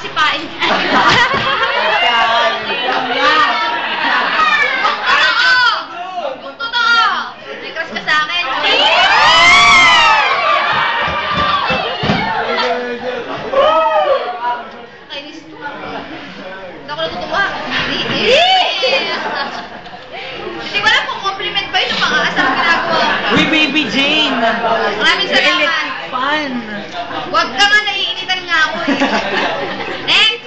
sipain. May crush ka sa akin. Kainis to. Hindi ako natutuwa. Hindi ko alam kung compliment ba yun o mga asang ginagawa. Uy, Baby Jane! Maraming salamat. Fun! Huwag ka nga, naiinitan nga ako eh. Next!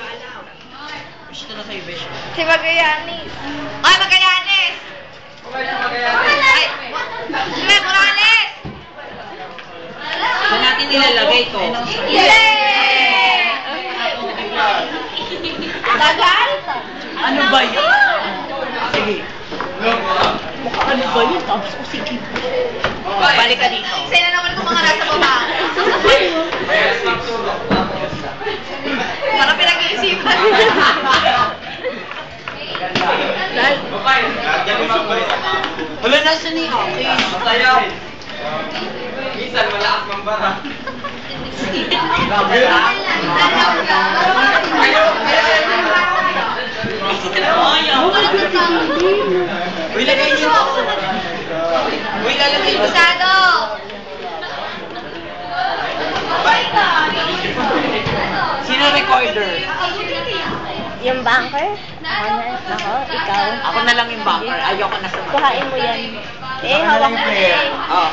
Wish na kayo, Bish. Si Magallanes. Ay, Magallanes! Ay, si Morales! Saan natin nilalagay to? Yay! Tagal? Ano ba yun? Sige. Mukha ano ba yun? Tapos ko sige. Balik ka dito. Sila naman itong mga nasa baba. Para pinag-iisipan. Wala, nasa ni Hockey. Sayaw. Minsan malakas mambara. Uy, lagay niyo ako. Uy, lalagay niyo. Usado! Sino recorder? Yung banker? Ako, ikaw. Ako na lang yung banker. Ayoko na sa Kuhain mo yan. Eh, hawak mo eh. Oh.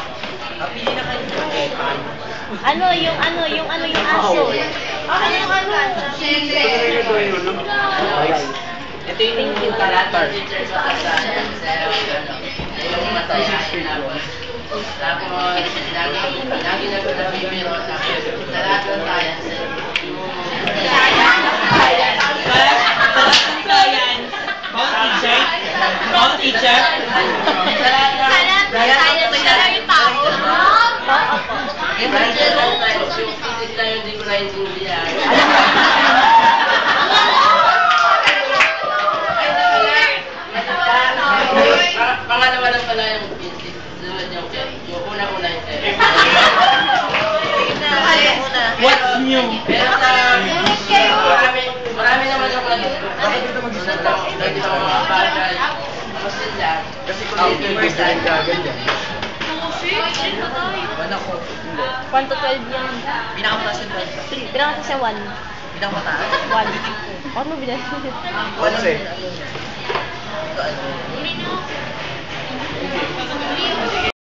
Pili na kayo. Yung aso. Ano yung ano? Ito yung character. Call teacher. Sana yung tao. Hindi ko naintindihan. Pangalawa lang pala yung physics. Yung una-una yung What's new? pero sa marami naman yung nag-discuss. Hindi ako mga bagay. Kasi sila. Kasi kung first time ka, ganyan. 1 to 12 yan. Pinakamataas yung 12. Pinakata siya 1. Pinakamataas? 1. Ano binali? 11.